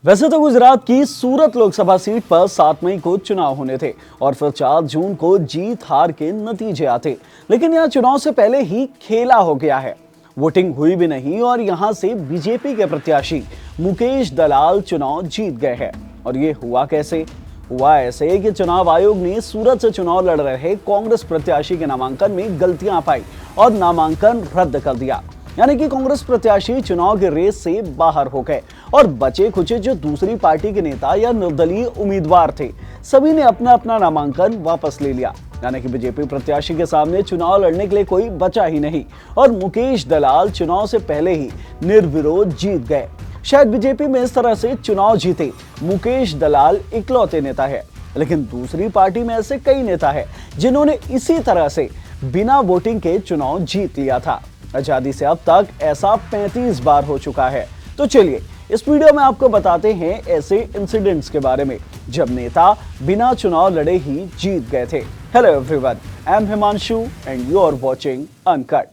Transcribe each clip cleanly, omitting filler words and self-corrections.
वैसे तो गुजरात की सूरत लोकसभा सीट पर 7 मई को चुनाव होने थे और फिर 4 जून को जीत हार के नतीजे आते, लेकिन यहाँ चुनाव से पहले ही खेला हो गया है। वोटिंग हुई भी नहीं और यहाँ से बीजेपी के प्रत्याशी मुकेश दलाल चुनाव जीत गए हैं। और ये हुआ कैसे? हुआ ऐसे कि चुनाव आयोग ने सूरत से चुनाव लड़ रहे कांग्रेस प्रत्याशी के नामांकन में गलतियां पाई और नामांकन रद्द कर दिया। यानी कि कांग्रेस प्रत्याशी चुनाव के रेस से बाहर हो गए और बचे खुचे जो दूसरी पार्टी के नेता या निर्दलीय उम्मीदवार थे, सभी ने अपना अपना नामांकन वापस ले लिया। यानी कि बीजेपी प्रत्याशी के सामने चुनाव लड़ने के लिए कोई बचा ही नहीं और मुकेश दलाल चुनाव से पहले ही निर्विरोध जीत गए। शायद बीजेपी में इस तरह से चुनाव जीते मुकेश दलाल इकलौते नेता है, लेकिन दूसरी पार्टी में ऐसे कई नेता है जिन्होंने इसी तरह से बिना वोटिंग के चुनाव जीत लिया था। आजादी से अब तक ऐसा 35 बार हो चुका है। तो चलिए इस वीडियो में आपको बताते हैं ऐसे इंसिडेंट्स के बारे में जब नेता बिना चुनाव लड़े ही जीत गए थे। Hello everyone, I am Himanshu and you are watching Uncut.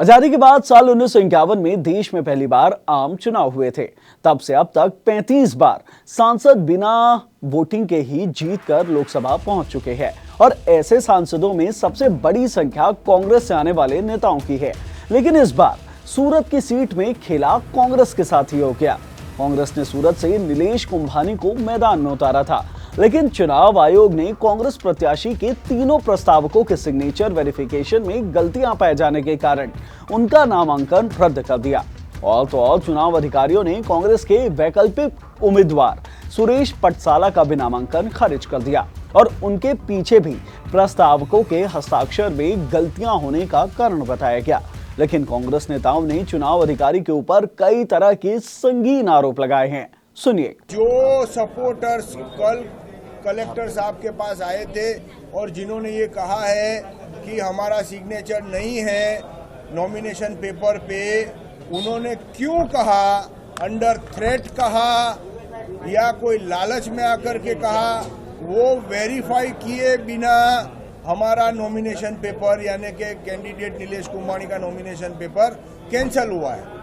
आजादी के बाद साल 1951 में देश में पहली बार आम चुनाव हुए थे। तब से अब तक 35 बार सांसद बिना वोटिंग के ही जीतकर लोकसभा पहुंच चुके हैं और ऐसे सांसदों में सबसे बड़ी संख्या कांग्रेस से आने वाले नेताओं की है। लेकिन इस बार सूरत की सीट में खेला कांग्रेस के साथ ही हो गया। कांग्रेस ने सूरत से नीलेश कुंभानी को मैदान में उतारा था, लेकिन चुनाव आयोग ने कांग्रेस प्रत्याशी के तीनों प्रस्तावकों के सिग्नेचर वेरिफिकेशन में गलतियां पाए जाने के कारण उनका नामांकन रद्द कर दिया। और तो और चुनाव अधिकारियों ने कांग्रेस के वैकल्पिक उम्मीदवार सुरेश पटसाला का भी नामांकन खारिज कर दिया और उनके पीछे भी प्रस्तावकों के हस्ताक्षर में गलतियां होने का कारण बताया गया। लेकिन कांग्रेस नेताओं ने चुनाव अधिकारी के ऊपर कई तरह के संगीन आरोप लगाए हैं। सुनिए। जो सपोर्टर्स कल कलेक्टर साहब के पास आए थे और जिन्होंने ये कहा है कि हमारा सिग्नेचर नहीं है नॉमिनेशन पेपर पे, उन्होंने क्यों कहा, अंडर थ्रेट कहा या कोई लालच में आकर के कहा, वो वेरीफाई किए बिना हमारा नॉमिनेशन पेपर यानी कि कैंडिडेट नीलेश कुंभानी का नॉमिनेशन पेपर कैंसिल हुआ है।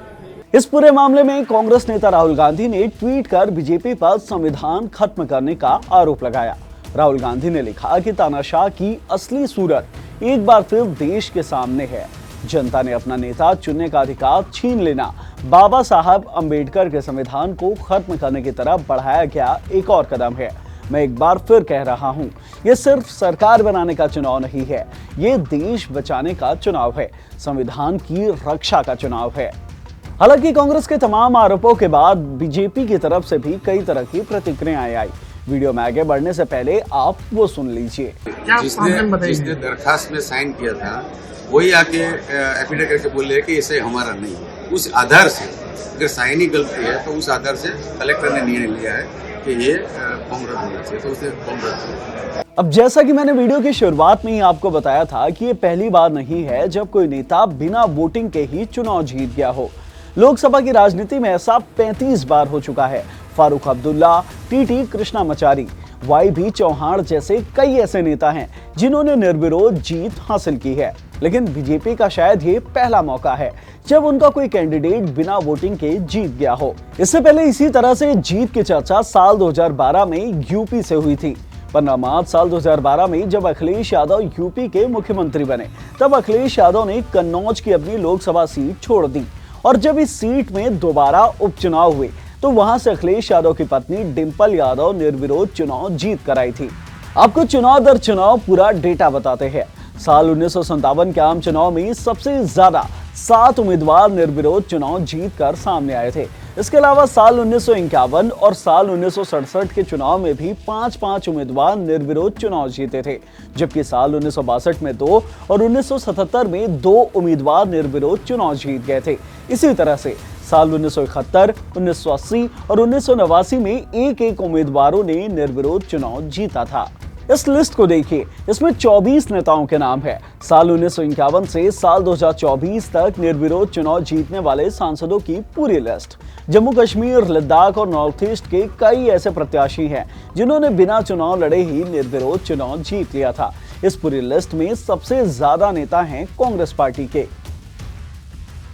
इस पूरे मामले में कांग्रेस नेता राहुल गांधी ने ट्वीट कर बीजेपी पर संविधान खत्म करने का आरोप लगाया। राहुल गांधी ने लिखा कि तानाशाह की असली सूरत एक बार फिर देश के सामने है। जनता ने अपना नेता चुनने का अधिकार छीन लेना बाबा साहब अंबेडकर के संविधान को खत्म करने की तरफ बढ़ाया गया एक और कदम है। मैं एक बार फिर कह रहा हूं, ये सिर्फ सरकार बनाने का चुनाव नहीं है, ये देश बचाने का चुनाव है, संविधान की रक्षा का चुनाव है। हालांकि कांग्रेस के तमाम आरोपों के बाद बीजेपी की तरफ से भी कई तरह की प्रतिक्रियाएं आई। वीडियो में आगे बढ़ने से पहले आप वो सुन लीजिए। जिसने दरखास्त में साइन किया था वही आके एफिडेविट करके बोले कि इसे हमारा नहीं, उस आधार से अगर साइन ही गलती है तो उस आधार से कलेक्टर ने निर्णय लिया है कि ये कांग्रेस होना चाहिए, तो उसे कांग्रेस। अब जैसा कि मैंने वीडियो की शुरुआत में ही आपको बताया था कि ये पहली बार नहीं है जब कोई नेता बिना वोटिंग के ही चुनाव जीत गया हो। लोकसभा की राजनीति में ऐसा 35 बार हो चुका है। फारूक अब्दुल्ला, टीटी कृष्णामाचारी, वाई चौहान जैसे कई ऐसे नेता हैं जिन्होंने निर्विरोध जीत हासिल की है। लेकिन बीजेपी का शायद ये पहला मौका है जब उनका कोई कैंडिडेट बिना वोटिंग के जीत गया हो। इससे पहले इसी तरह से जीत की चर्चा साल 2012 में यूपी से हुई थी। 15 मार्च साल 2012 में जब अखिलेश यादव यूपी के मुख्यमंत्री बने, तब अखिलेश यादव ने कन्नौज की अपनी लोकसभा सीट छोड़ दी और जब इस सीट में दोबारा उपचुनाव हुए तो वहां से अखिलेश यादव की पत्नी डिंपल यादव निर्विरोध चुनाव जीत कर आई थी। आपको चुनाव दर चुनाव पूरा डेटा बताते हैं। साल 1957 के आम चुनाव में सबसे ज्यादा 7 उम्मीदवार निर्विरोध चुनाव जीत कर सामने आए थे। इसके अलावा साल 1951 और साल 1967 के चुनाव में भी 5-5 उम्मीदवार निर्विरोध चुनाव जीते थे, जबकि साल 1962 में 2 और 1977 में 2 उम्मीदवार निर्विरोध चुनाव जीत गए थे। इसी तरह से साल 1971, 1980 और 1989 में एक उम्मीदवारों ने निर्विरोध चुनाव जीता था। इस लिस्ट को देखिए, इसमें 24 नेताओं के नाम है। साल 1951 से साल 2024 तक निर्विरोध चुनाव जीतने वाले सांसदों की पूरी लिस्ट। जम्मू कश्मीर, लद्दाख और नॉर्थ ईस्ट के कई ऐसे प्रत्याशी हैं जिन्होंने बिना चुनाव लड़े ही निर्विरोध चुनाव जीत लिया था। इस पूरी लिस्ट में सबसे ज्यादा नेता हैं कांग्रेस पार्टी के।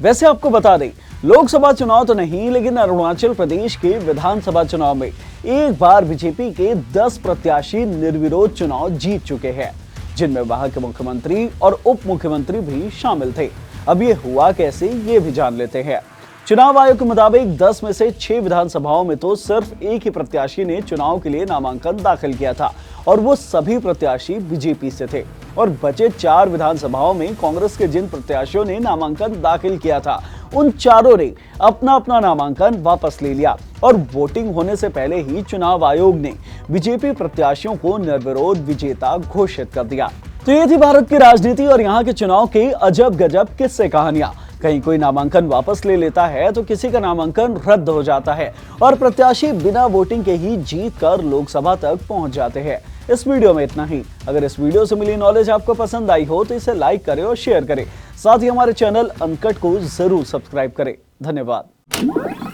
वैसे आपको बता दें, लोकसभा चुनाव तो नहीं, लेकिन अरुणाचल प्रदेश के विधानसभा चुनाव में एक बार बीजेपी के 10 प्रत्याशी निर्विरोध चुनाव जीत चुके हैं, जिनमें वहां के मुख्यमंत्री और उप मुख्यमंत्री भी शामिल थे। अब ये हुआ कैसे, ये भी जान लेते हैं। चुनाव आयोग के मुताबिक 10 में से 6 विधानसभाओं में तो सिर्फ एक ही प्रत्याशी ने चुनाव के लिए नामांकन दाखिल किया था और वो सभी प्रत्याशी बीजेपी से थे। और बचे 4 विधानसभाओं में कांग्रेस के जिन प्रत्याशियों ने नामांकन दाखिल किया था, उन चारों ने अपना अपना नामांकन वापस ले लिया और वोटिंग होने से पहले ही चुनाव आयोग ने बीजेपी प्रत्याशियों को निर्विरोध विजेता घोषित कर दिया। तो ये थी भारत की राजनीति और यहाँ के चुनाव के अजब गजब किस्से कहानियां। कहीं कोई नामांकन वापस ले लेता है तो किसी का नामांकन रद्द हो जाता है और प्रत्याशी बिना वोटिंग के ही जीत कर लोकसभा तक पहुंच जाते हैं। इस वीडियो में इतना ही। अगर इस वीडियो से मिली नॉलेज आपको पसंद आई हो तो इसे लाइक करें और शेयर करें। साथ ही हमारे चैनल अनकट को जरूर सब्सक्राइब करें। धन्यवाद।